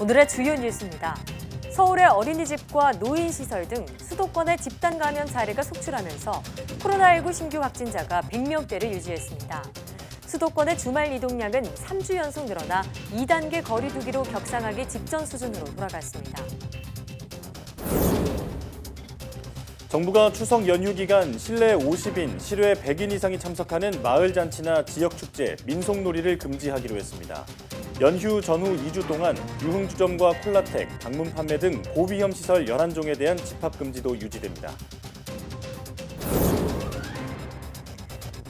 오늘의 주요 뉴스입니다. 서울의 어린이집과 노인시설 등 수도권의 집단 감염 사례가 속출하면서 코로나19 신규 확진자가 100명대를 유지했습니다. 수도권의 주말 이동량은 3주 연속 늘어나 2단계 거리 두기로 격상하기 직전 수준으로 돌아갔습니다. 정부가 추석 연휴 기간 실내 50인, 실외 100인 이상이 참석하는 마을잔치나 지역축제, 민속놀이를 금지하기로 했습니다. 연휴 전후 2주 동안 유흥주점과 콜라텍, 방문 판매 등 고위험 시설 11종에 대한 집합금지도 유지됩니다.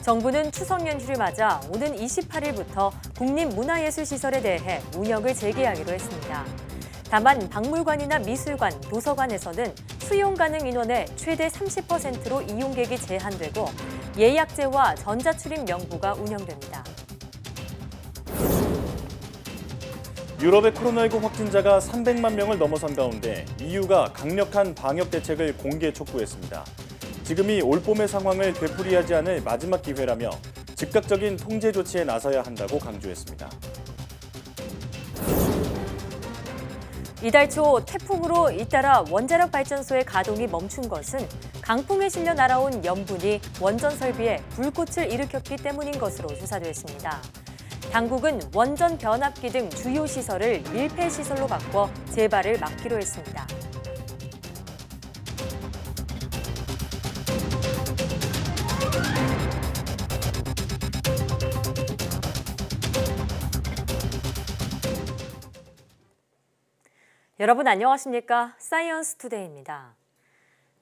정부는 추석 연휴를 맞아 오는 28일부터 국립문화예술시설에 대해 운영을 재개하기로 했습니다. 다만 박물관이나 미술관, 도서관에서는 수용 가능 인원의 최대 30%로 이용객이 제한되고 예약제와 전자출입 명부가 운영됩니다. 유럽의 코로나19 확진자가 300만 명을 넘어선 가운데 EU가 강력한 방역 대책을 공개 촉구했습니다. 지금이 올봄의 상황을 되풀이하지 않을 마지막 기회라며 즉각적인 통제 조치에 나서야 한다고 강조했습니다. 이달 초 태풍으로 잇따라 원자력 발전소의 가동이 멈춘 것은 강풍에 실려 날아온 염분이 원전 설비에 불꽃을 일으켰기 때문인 것으로 조사됐습니다. 당국은 원전 변압기 등 주요 시설을 밀폐 시설로 바꿔 재발을 막기로 했습니다. 여러분 안녕하십니까? 사이언스 투데이입니다.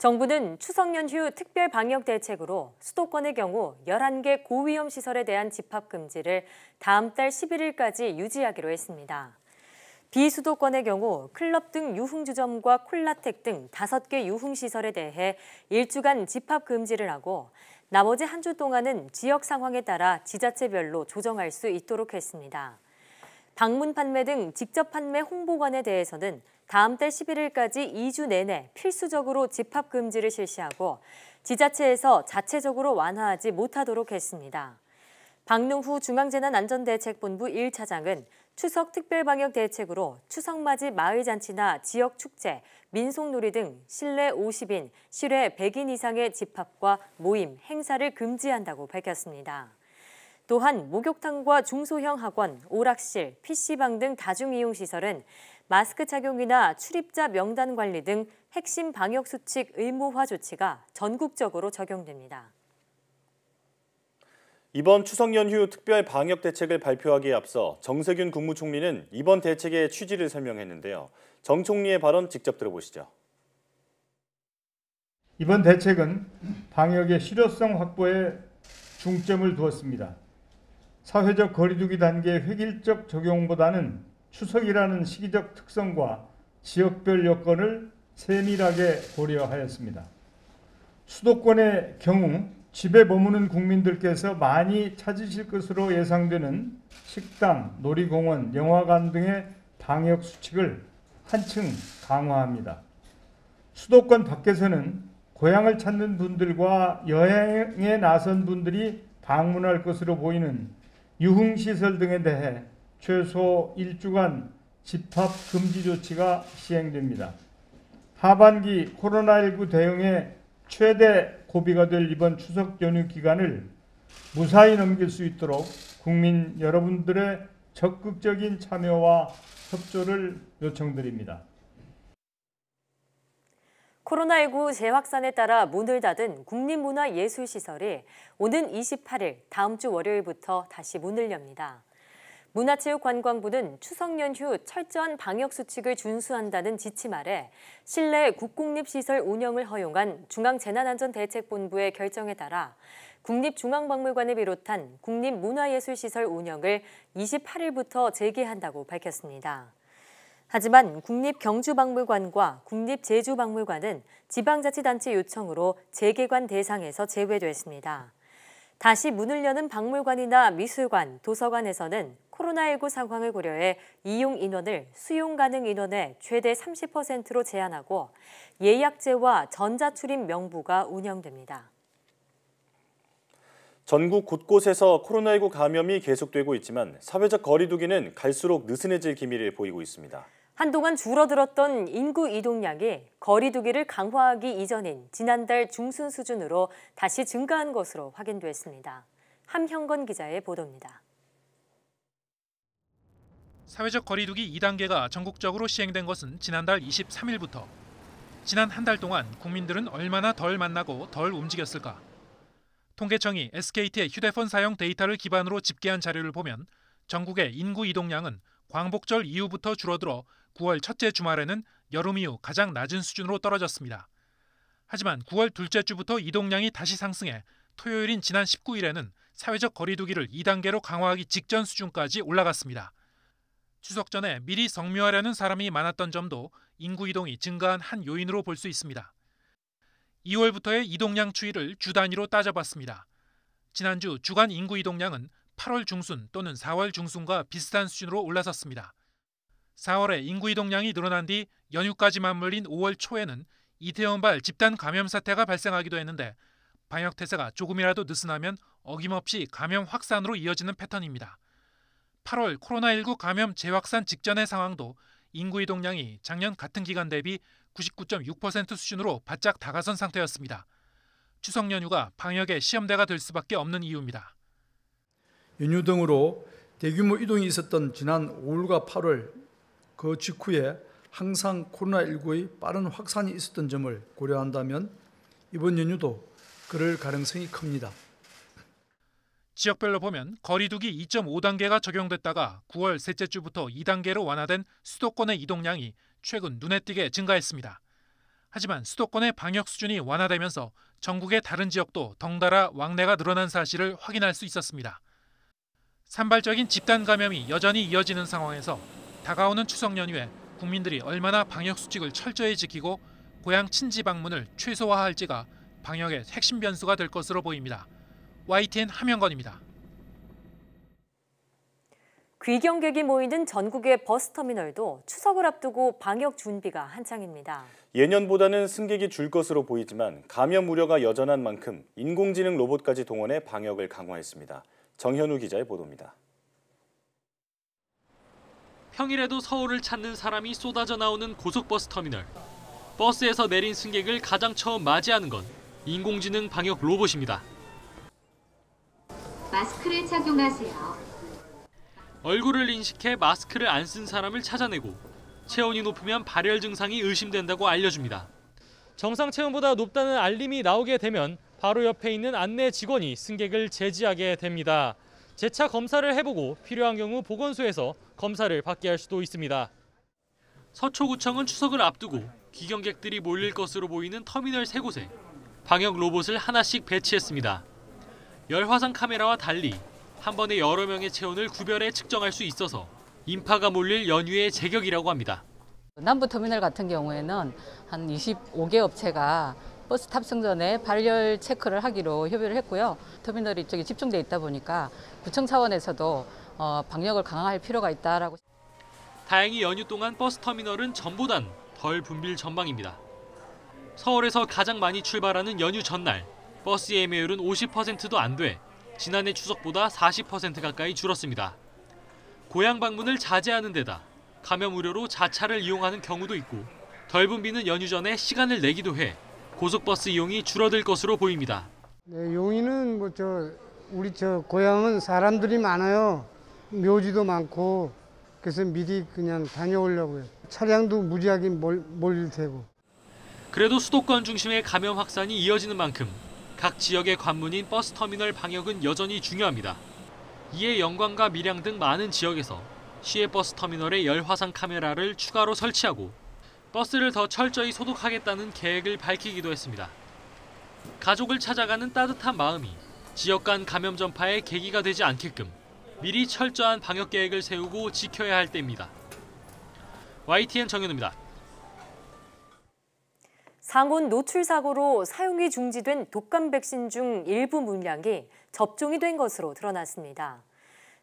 정부는 추석 연휴 특별 방역 대책으로 수도권의 경우 11개 고위험 시설에 대한 집합 금지를 다음 달 11일까지 유지하기로 했습니다. 비수도권의 경우 클럽 등 유흥주점과 콜라텍 등 5개 유흥시설에 대해 일주간 집합 금지를 하고 나머지 한 주 동안은 지역 상황에 따라 지자체별로 조정할 수 있도록 했습니다. 방문 판매 등 직접 판매 홍보관에 대해서는 다음 달 11일까지 2주 내내 필수적으로 집합 금지를 실시하고 지자체에서 자체적으로 완화하지 못하도록 했습니다. 박능후 중앙재난안전대책본부 1차장은 추석 특별방역 대책으로 추석맞이 마을잔치나 지역축제, 민속놀이 등 실내 50인, 실외 100인 이상의 집합과 모임, 행사를 금지한다고 밝혔습니다. 또한 목욕탕과 중소형 학원, 오락실, PC방 등 다중이용시설은 마스크 착용이나 출입자 명단 관리 등 핵심 방역수칙 의무화 조치가 전국적으로 적용됩니다. 이번 추석 연휴 특별 방역 대책을 발표하기에 앞서 정세균 국무총리는 이번 대책의 취지를 설명했는데요. 정 총리의 발언 직접 들어보시죠. 이번 대책은 방역의 실효성 확보에 중점을 두었습니다. 사회적 거리두기 단계의 획일적 적용보다는 추석이라는 시기적 특성과 지역별 여건을 세밀하게 고려하였습니다. 수도권의 경우 집에 머무는 국민들께서 많이 찾으실 것으로 예상되는 식당, 놀이공원, 영화관 등의 방역 수칙을 한층 강화합니다. 수도권 밖에서는 고향을 찾는 분들과 여행에 나선 분들이 방문할 것으로 보이는 유흥시설 등에 대해 최소 1주간 집합 금지 조치가 시행됩니다. 하반기 코로나19 대응에 최대 고비가 될 이번 추석 연휴 기간을 무사히 넘길 수 있도록 국민 여러분들의 적극적인 참여와 협조를 요청드립니다. 코로나19 재확산에 따라 문을 닫은 국립문화예술시설이 오는 28일 다음 주 월요일부터 다시 문을 엽니다. 문화체육관광부는 추석 연휴 철저한 방역수칙을 준수한다는 지침 아래 실내 국공립시설 운영을 허용한 중앙재난안전대책본부의 결정에 따라 국립중앙박물관을 비롯한 국립문화예술시설 운영을 28일부터 재개한다고 밝혔습니다. 하지만 국립경주박물관과 국립제주박물관은 지방자치단체 요청으로 재개관 대상에서 제외됐습니다. 다시 문을 여는 박물관이나 미술관, 도서관에서는 코로나19 상황을 고려해 이용 인원을 수용 가능 인원의 최대 30%로 제한하고 예약제와 전자출입 명부가 운영됩니다. 전국 곳곳에서 코로나19 감염이 계속되고 있지만 사회적 거리 두기는 갈수록 느슨해질 기미를 보이고 있습니다. 한동안 줄어들었던 인구 이동량이 거리 두기를 강화하기 이전인 지난달 중순 수준으로 다시 증가한 것으로 확인됐습니다. 함형건 기자의 보도입니다. 사회적 거리 두기 2단계가 전국적으로 시행된 것은 지난달 23일부터. 지난 한 달 동안 국민들은 얼마나 덜 만나고 덜 움직였을까? 통계청이 SKT의 휴대폰 사용 데이터를 기반으로 집계한 자료를 보면 전국의 인구 이동량은 광복절 이후부터 줄어들어 9월 첫째 주말에는 여름 이후 가장 낮은 수준으로 떨어졌습니다. 하지만 9월 둘째 주부터 이동량이 다시 상승해 토요일인 지난 19일에는 사회적 거리 두기를 2단계로 강화하기 직전 수준까지 올라갔습니다. 추석 전에 미리 성묘하려는 사람이 많았던 점도 인구 이동이 증가한 한 요인으로 볼 수 있습니다. 2월부터의 이동량 추이를 주 단위로 따져봤습니다. 지난주 주간 인구 이동량은 8월 중순 또는 4월 중순과 비슷한 수준으로 올라섰습니다. 4월에 인구 이동량이 늘어난 뒤 연휴까지 맞물린 5월 초에는 이태원발 집단 감염 사태가 발생하기도 했는데 방역 태세가 조금이라도 느슨하면 어김없이 감염 확산으로 이어지는 패턴입니다. 8월 코로나19 감염 재확산 직전의 상황도 인구 이동량이 작년 같은 기간 대비 99.6% 수준으로 바짝 다가선 상태였습니다. 추석 연휴가 방역의 시험대가 될 수밖에 없는 이유입니다. 연휴 등으로 대규모 이동이 있었던 지난 5월과 8월 그 직후에 항상 코로나19의 빠른 확산이 있었던 점을 고려한다면 이번 연휴도 그럴 가능성이 큽니다. 지역별로 보면 거리두기 2.5단계가 적용됐다가 9월 셋째 주부터 2단계로 완화된 수도권의 이동량이 최근 눈에 띄게 증가했습니다. 하지만 수도권의 방역 수준이 완화되면서 전국의 다른 지역도 덩달아 왕래가 늘어난 사실을 확인할 수 있었습니다. 산발적인 집단 감염이 여전히 이어지는 상황에서 다가오는 추석 연휴에 국민들이 얼마나 방역 수칙을 철저히 지키고 고향 친지 방문을 최소화할지가 방역의 핵심 변수가 될 것으로 보입니다. YTN 함영건입니다. 귀경객이 모이는 전국의 버스터미널도 추석을 앞두고 방역 준비가 한창입니다. 예년보다는 승객이 줄 것으로 보이지만 감염 우려가 여전한 만큼 인공지능 로봇까지 동원해 방역을 강화했습니다. 정현우 기자의 보도입니다. 평일에도 서울을 찾는 사람이 쏟아져 나오는 고속버스 터미널. 버스에서 내린 승객을 가장 처음 맞이하는 건 인공지능 방역 로봇입니다. 마스크를 착용하세요. 얼굴을 인식해 마스크를 안 쓴 사람을 찾아내고 체온이 높으면 발열 증상이 의심된다고 알려줍니다. 정상 체온보다 높다는 알림이 나오게 되면 바로 옆에 있는 안내 직원이 승객을 제지하게 됩니다. 재차 검사를 해보고 필요한 경우 보건소에서 검사를 받게 할 수도 있습니다. 서초구청은 추석을 앞두고 귀경객들이 몰릴 것으로 보이는 터미널 3곳에 방역 로봇을 하나씩 배치했습니다. 열화상 카메라와 달리 한 번에 여러 명의 체온을 구별해 측정할 수 있어서 인파가 몰릴 연휴의 제격이라고 합니다. 남부터미널 같은 경우에는 한 25개 업체가 버스 탑승 전에 발열 체크를 하기로 협의를 했고요. 터미널이 이쪽에 집중돼 있다 보니까 구청 차원에서도 방역을 강화할 필요가 있다라고. 다행히 연휴 동안 버스 터미널은 전보단 덜 붐빌 전망입니다. 서울에서 가장 많이 출발하는 연휴 전날 버스 예매율은 50%도 안 돼 지난해 추석보다 40% 가까이 줄었습니다. 고향 방문을 자제하는 데다 감염 우려로 자차를 이용하는 경우도 있고 덜 붐비는 연휴 전에 시간을 내기도 해 고속버스 이용이 줄어들 것으로 보입니다. 네, 용인은 우리 고향은 사람들이 많아요. 묘지도 많고 그래서 미리 그냥 다녀오려고요. 차량도 무지하게 몰릴 테고. 그래도 수도권 중심의 감염 확산이 이어지는 만큼 각 지역의 관문인 버스터미널 방역은 여전히 중요합니다. 이에 영광과 밀양 등 많은 지역에서 시외 버스터미널에 열화상 카메라를 추가로 설치하고 버스를 더 철저히 소독하겠다는 계획을 밝히기도 했습니다. 가족을 찾아가는 따뜻한 마음이 지역 간 감염 전파의 계기가 되지 않게끔 미리 철저한 방역 계획을 세우고 지켜야 할 때입니다. YTN 정현우입니다. 상온 노출 사고로 사용이 중지된 독감 백신 중 일부 물량이 접종이 된 것으로 드러났습니다.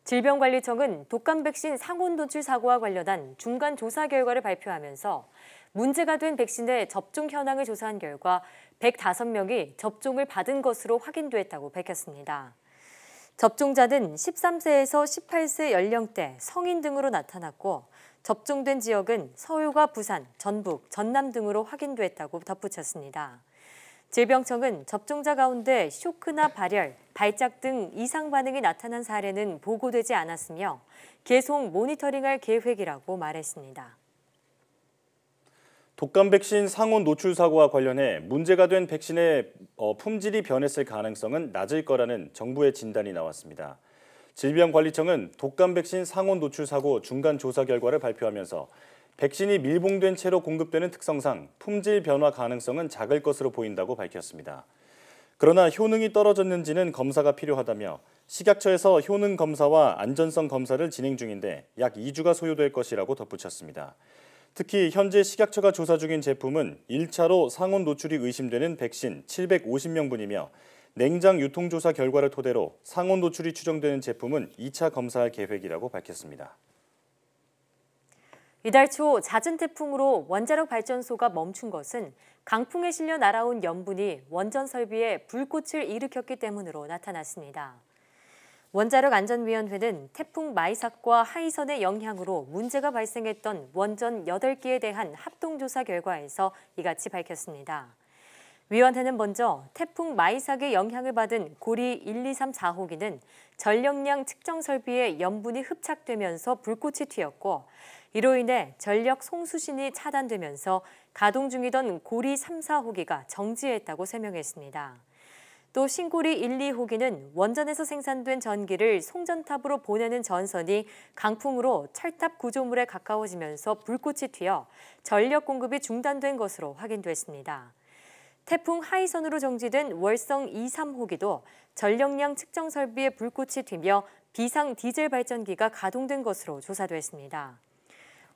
질병관리청은 독감 백신 상온 노출 사고와 관련한 중간 조사 결과를 발표하면서 문제가 된 백신의 접종 현황을 조사한 결과 105명이 접종을 받은 것으로 확인됐다고 밝혔습니다. 접종자는 13세에서 18세 연령대, 성인 등으로 나타났고 접종된 지역은 서울과 부산, 전북, 전남 등으로 확인됐다고 덧붙였습니다. 질병청은 접종자 가운데 쇼크나 발열, 발작 등 이상 반응이 나타난 사례는 보고되지 않았으며 계속 모니터링할 계획이라고 말했습니다. 독감 백신 상온 노출 사고와 관련해 문제가 된 백신의 품질이 변했을 가능성은 낮을 거라는 정부의 진단이 나왔습니다. 질병관리청은 독감 백신 상온 노출 사고 중간 조사 결과를 발표하면서 백신이 밀봉된 채로 공급되는 특성상 품질 변화 가능성은 작을 것으로 보인다고 밝혔습니다. 그러나 효능이 떨어졌는지는 검사가 필요하다며 식약처에서 효능 검사와 안전성 검사를 진행 중인데 약 2주가 소요될 것이라고 덧붙였습니다. 특히 현재 식약처가 조사 중인 제품은 1차로 상온 노출이 의심되는 백신 750명분이며 냉장 유통조사 결과를 토대로 상온 노출이 추정되는 제품은 2차 검사할 계획이라고 밝혔습니다. 이달 초 잦은 태풍으로 원자력 발전소가 멈춘 것은 강풍에 실려 날아온 염분이 원전 설비에 불꽃을 일으켰기 때문으로 나타났습니다. 원자력안전위원회는 태풍 마이삭과 하이선의 영향으로 문제가 발생했던 원전 8기에 대한 합동조사 결과에서 이같이 밝혔습니다. 위원회는 먼저 태풍 마이삭의 영향을 받은 고리 1, 2, 3, 4호기는 전력량 측정 설비에 염분이 흡착되면서 불꽃이 튀었고 이로 인해 전력 송수신이 차단되면서 가동 중이던 고리 3, 4호기가 정지했다고 설명했습니다. 또 신고리 1, 2호기는 원전에서 생산된 전기를 송전탑으로 보내는 전선이 강풍으로 철탑 구조물에 가까워지면서 불꽃이 튀어 전력 공급이 중단된 것으로 확인됐습니다. 태풍 하이선으로 정지된 월성 2, 3호기도 전력량 측정 설비에 불꽃이 튀며 비상 디젤 발전기가 가동된 것으로 조사됐습니다.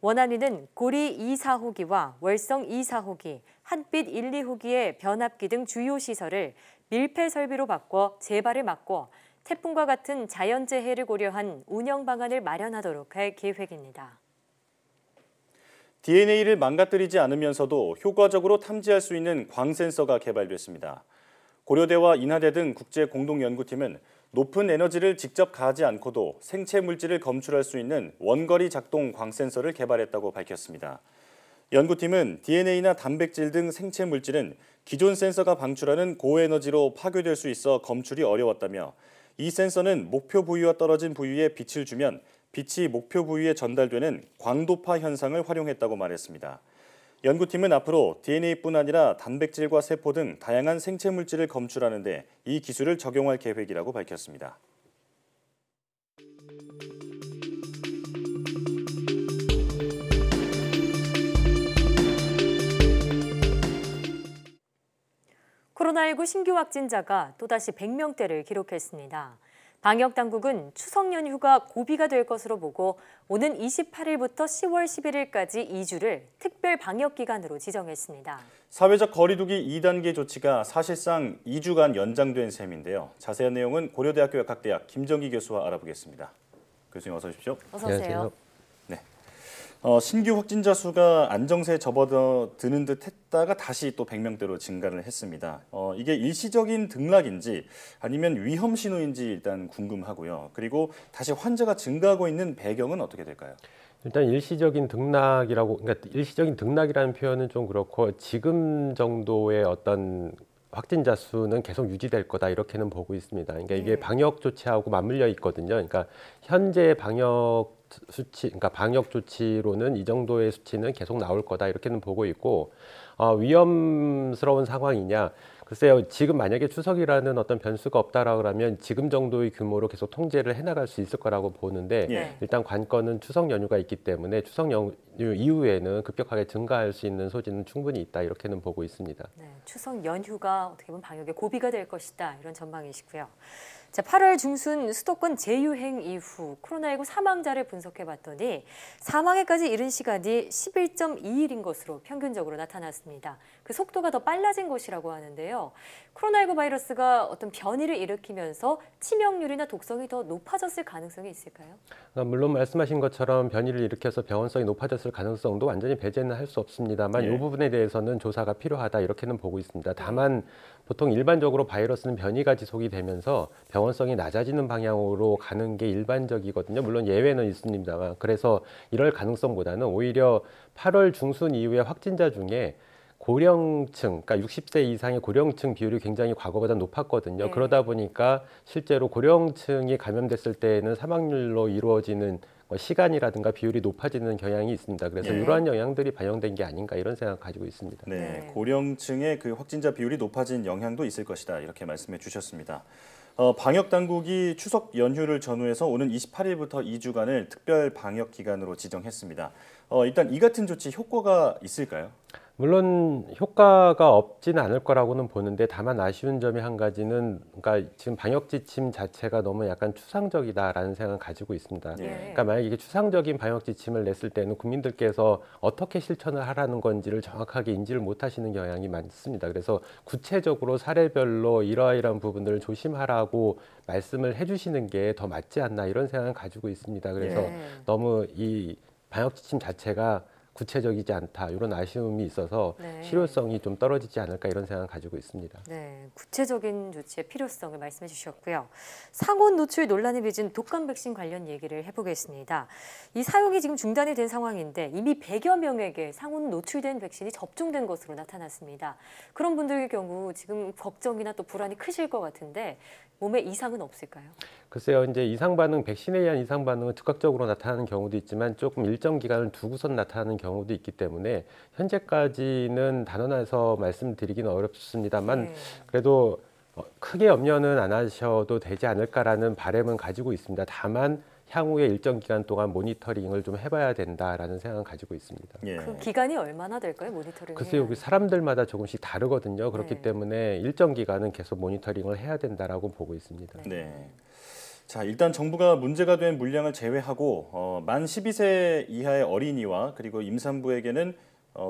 원안위는 고리 2, 4호기와 월성 2, 4호기, 핫빛 1, 2호기의 변압기 등 주요 시설을 밀폐 설비로 바꿔 재발을 막고 태풍과 같은 자연재해를 고려한 운영 방안을 마련하도록 할 계획입니다. DNA를 망가뜨리지 않으면서도 효과적으로 탐지할 수 있는 광센서가 개발됐습니다. 고려대와 인하대 등 국제 공동연구팀은 높은 에너지를 직접 가하지 않고도 생체 물질을 검출할 수 있는 원거리 작동 광센서를 개발했다고 밝혔습니다. 연구팀은 DNA나 단백질 등 생체 물질은 기존 센서가 방출하는 고에너지로 파괴될 수 있어 검출이 어려웠다며 이 센서는 목표 부위와 떨어진 부위에 빛을 주면 빛이 목표 부위에 전달되는 광도파 현상을 활용했다고 말했습니다. 연구팀은 앞으로 DNA뿐 아니라 단백질과 세포 등 다양한 생체 물질을 검출하는 데 이 기술을 적용할 계획이라고 밝혔습니다. 코로나19 신규 확진자가 또다시 100명대를 기록했습니다. 방역당국은 추석 연휴가 고비가 될 것으로 보고 오는 28일부터 10월 11일까지 2주를 특별 방역기간으로 지정했습니다. 사회적 거리두기 2단계 조치가 사실상 2주간 연장된 셈인데요. 자세한 내용은 고려대학교 역학대학 김정기 교수와 알아보겠습니다. 교수님 어서 오십시오. 어서 오세요. 네. 신규 확진자 수가 안정세에 접어드는 듯 했다가 다시 또 100명대로 증가를 했습니다. 이게 일시적인 등락인지 아니면 위험 신호인지 일단 궁금하고요. 그리고 다시 환자가 증가하고 있는 배경은 어떻게 될까요? 일단 일시적인 등락이라는 표현은 좀 그렇고 지금 정도의 어떤 확진자 수는 계속 유지될 거다 이렇게는 보고 있습니다. 그러니까 이게 방역 조치하고 맞물려 있거든요. 그러니까 현재 방역 조치로는 이 정도의 수치는 계속 나올 거다 이렇게는 보고 있고 위험스러운 상황이냐? 글쎄요, 지금 만약에 추석이라는 어떤 변수가 없다라고 하면 지금 정도의 규모로 계속 통제를 해나갈 수 있을 거라고 보는데 일단 관건은 추석 연휴가 있기 때문에 추석 연휴 이후에는 급격하게 증가할 수 있는 소지는 충분히 있다 이렇게는 보고 있습니다. 네, 추석 연휴가 어떻게 보면 방역의 고비가 될 것이다 이런 전망이시고요. 자, 8월 중순 수도권 재유행 이후 코로나19 사망자를 분석해봤더니 사망에까지 이른 시간이 11.2일인 것으로 평균적으로 나타났습니다. 그 속도가 더 빨라진 것이라고 하는데요. 코로나19 바이러스가 어떤 변이를 일으키면서 치명률이나 독성이 더 높아졌을 가능성이 있을까요? 물론 말씀하신 것처럼 변이를 일으켜서 병원성이 높아졌을 가능성도 완전히 배제는 할 수 없습니다만 이 부분에 대해서는 조사가 필요하다 이렇게는 보고 있습니다. 다만 보통 일반적으로 바이러스는 변이가 지속이 되면서 병원 병원성이 낮아지는 방향으로 가는 게 일반적이거든요. 물론 예외는 있습니다만. 그래서 이럴 가능성보다는 오히려 8월 중순 이후에 확진자 중에 고령층, 그러니까 60세 이상의 고령층 비율이 굉장히 과거보다 높았거든요. 네. 그러다 보니까 실제로 고령층이 감염됐을 때에는 사망률로 이루어지는 시간이라든가 비율이 높아지는 경향이 있습니다. 그래서 네. 이러한 영향들이 반영된 게 아닌가 이런 생각을 가지고 있습니다. 네, 네. 고령층의 그 확진자 비율이 높아진 영향도 있을 것이다 이렇게 말씀해 주셨습니다. 방역 당국이 추석 연휴를 전후해서 오는 28일부터 2주간을 특별 방역 기간으로 지정했습니다. 일단 이 같은 조치 효과가 있을까요? 물론 효과가 없지는 않을 거라고는 보는데 다만 아쉬운 점이 한 가지는 그러니까 지금 방역 지침 자체가 너무 약간 추상적이다라는 생각을 가지고 있습니다. 네. 그러니까 만약에 이게 추상적인 방역 지침을 냈을 때는 국민들께서 어떻게 실천을 하라는 건지를 정확하게 인지를 못 하시는 경향이 많습니다. 그래서 구체적으로 사례별로 이러이러한 부분들을 조심하라고 말씀을 해주시는 게 더 맞지 않나 이런 생각을 가지고 있습니다. 그래서 네. 너무 이 방역 지침 자체가 구체적이지 않다 이런 아쉬움이 있어서 네. 실효성이 좀 떨어지지 않을까 이런 생각을 가지고 있습니다. 네, 구체적인 조치의 필요성을 말씀해 주셨고요. 상온 노출 논란이 빚은 독감 백신 관련 얘기를 해보겠습니다. 이 사용이 지금 중단이 된 상황인데 이미 100여 명에게 상온 노출된 백신이 접종된 것으로 나타났습니다. 그런 분들의 경우 지금 걱정이나 또 불안이 크실 것 같은데 몸에 이상은 없을까요? 글쎄요, 이제 이상 반응, 백신에 의한 이상 반응은 즉각적으로 나타나는 경우도 있지만 조금 일정 기간을 두고선 나타나는 경우도 있기 때문에 현재까지는 단언해서 말씀드리기는 어렵습니다만 네. 그래도 크게 염려는 안 하셔도 되지 않을까라는 바람은 가지고 있습니다. 다만 향후에 일정 기간 동안 모니터링을 좀 해봐야 된다라는 생각을 가지고 있습니다. 예. 그 기간이 얼마나 될까요? 모니터링. 글쎄요, 여기 사람들마다 조금씩 다르거든요. 그렇기 네. 때문에 일정 기간은 계속 모니터링을 해야 된다라고 보고 있습니다. 네. 자, 일단 정부가 문제가 된 물량을 제외하고 만 12세 이하의 어린이와 그리고 임산부에게는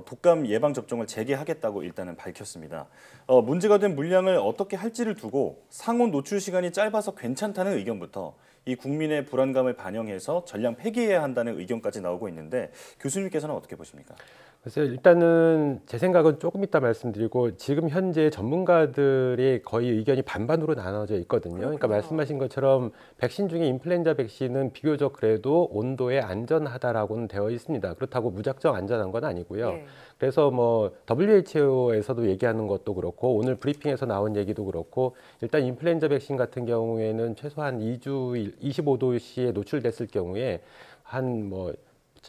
독감 예방 접종을 재개하겠다고 일단은 밝혔습니다. 문제가 된 물량을 어떻게 할지를 두고 상온 노출 시간이 짧아서 괜찮다는 의견부터 이 국민의 불안감을 반영해서 전량 폐기해야 한다는 의견까지 나오고 있는데 교수님께서는 어떻게 보십니까? 그래서 일단은 제 생각은 조금 이따 말씀드리고 지금 현재 전문가들의 거의 의견이 반반으로 나눠져 있거든요. 그러니까 말씀하신 것처럼 백신 중에 인플루엔자 백신은 비교적 그래도 온도에 안전하다라고는 되어 있습니다. 그렇다고 무작정 안전한 건 아니고요. 네. 그래서 뭐 WHO에서도 얘기하는 것도 그렇고 오늘 브리핑에서 나온 얘기도 그렇고 일단 인플루엔자 백신 같은 경우에는 최소한 2주 25도씨에 노출됐을 경우에 한 뭐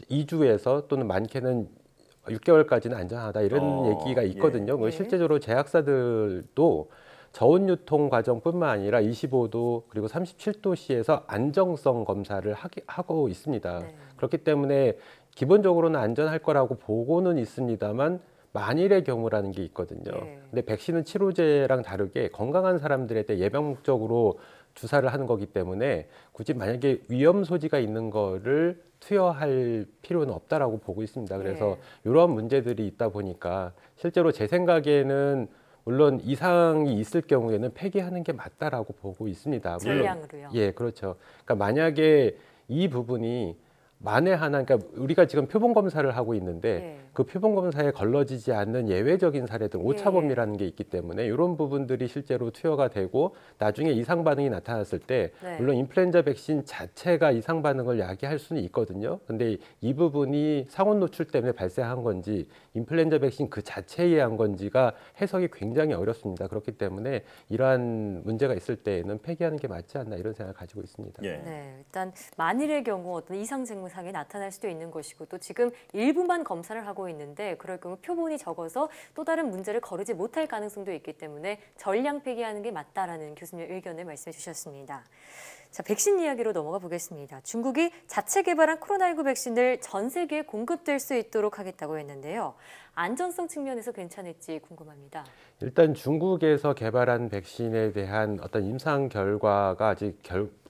2주에서 또는 많게는 6개월까지는 안전하다 이런 얘기가 있거든요. 예. 실제적으로 제약사들도 저온 유통 과정뿐만 아니라 25도 그리고 37도씨에서 안정성 검사를 하고 있습니다. 네. 그렇기 때문에 기본적으로는 안전할 거라고 보고는 있습니다만 만일의 경우라는 게 있거든요. 네. 근데 백신은 치료제랑 다르게 건강한 사람들에 대해 예방 목적으로 주사를 하는 거기 때문에 굳이 만약에 위험 소지가 있는 거를 투여할 필요는 없다라고 보고 있습니다. 그래서 이런 문제들이 있다 보니까 실제로 제 생각에는 물론 이상이 있을 경우에는 폐기하는 게 맞다라고 보고 있습니다. 물론 전량으로요. 예, 그렇죠. 그러니까 만약에 이 부분이 만에 하나, 그러니까 우리가 지금 표본 검사를 하고 있는데 네. 그 표본 검사에 걸러지지 않는 예외적인 사례들, 오차범위라는 게 있기 때문에 이런 부분들이 실제로 투여가 되고 나중에 이상 반응이 나타났을 때 네. 물론 인플루엔자 백신 자체가 이상 반응을 야기할 수는 있거든요. 근데 이 부분이 상온 노출 때문에 발생한 건지 인플루엔자 백신 그 자체에 의한 건지가 해석이 굉장히 어렵습니다. 그렇기 때문에 이러한 문제가 있을 때에는 폐기하는 게 맞지 않나 이런 생각을 가지고 있습니다. 예. 네, 일단 만일의 경우 어떤 이상 증상이 나타날 수도 있는 것이고 또 지금 일부만 검사를 하고 있는데 그럴 경우 표본이 적어서 또 다른 문제를 거르지 못할 가능성도 있기 때문에 전량 폐기하는 게 맞다라는 교수님의 의견을 말씀해 주셨습니다. 자, 백신 이야기로 넘어가 보겠습니다. 중국이 자체 개발한 코로나19 백신을 전 세계에 공급될 수 있도록 하겠다고 했는데요. 안전성 측면에서 괜찮을지 궁금합니다. 일단 중국에서 개발한 백신에 대한 어떤 임상 결과가 아직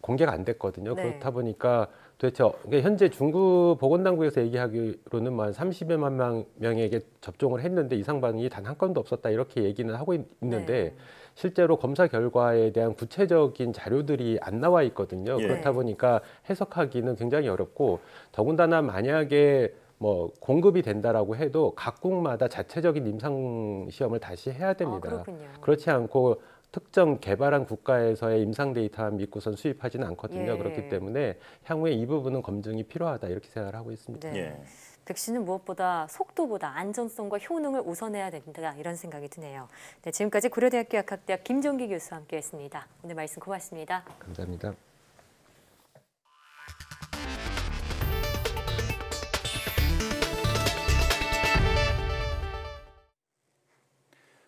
공개가 안 됐거든요. 네. 그렇다 보니까 도대체 현재 중국 보건당국에서 얘기하기로는 한 30여만 명에게 접종을 했는데 이상 반응이 단 한 건도 없었다 이렇게 얘기는 하고 있는데 네. 실제로 검사 결과에 대한 구체적인 자료들이 안 나와 있거든요. 예. 그렇다 보니까 해석하기는 굉장히 어렵고 더군다나 만약에 뭐 공급이 된다라고 해도 각국마다 자체적인 임상 시험을 다시 해야 됩니다. 그렇군요. 그렇지 않고 특정 개발한 국가에서의 임상 데이터만 믿고선 수입하지는 않거든요. 예. 그렇기 때문에 향후에 이 부분은 검증이 필요하다 이렇게 생각을 하고 있습니다. 네. 예. 백신은 무엇보다 속도보다 안전성과 효능을 우선해야 된다 이런 생각이 드네요. 네, 지금까지 고려대학교 약학대학 김종기 교수와 함께했습니다. 오늘 말씀 고맙습니다. 감사합니다.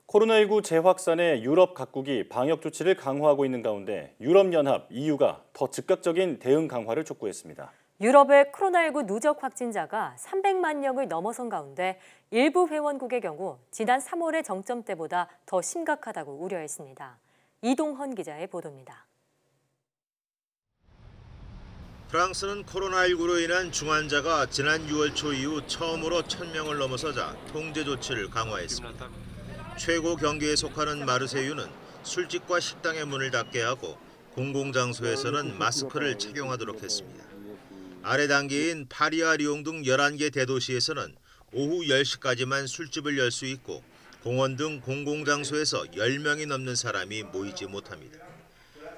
코로나19 재확산에 유럽 각국이 방역 조치를 강화하고 있는 가운데 유럽연합 EU가 더 즉각적인 대응 강화를 촉구했습니다. 유럽의 코로나19 누적 확진자가 300만 명을 넘어선 가운데 일부 회원국의 경우 지난 3월의 정점대보다 더 심각하다고 우려했습니다. 이동헌 기자의 보도입니다. 프랑스는 코로나19로 인한 중환자가 지난 6월 초 이후 처음으로 1000명을 넘어서자 통제 조치를 강화했습니다. 최고 경계에 속하는 마르세유는 술집과 식당의 문을 닫게 하고 공공장소에서는 마스크를 착용하도록 했습니다. 아래 단계인 파리와 리옹 등 11개 대도시에서는 오후 10시까지만 술집을 열 수 있고 공원 등 공공장소에서 10명이 넘는 사람이 모이지 못합니다.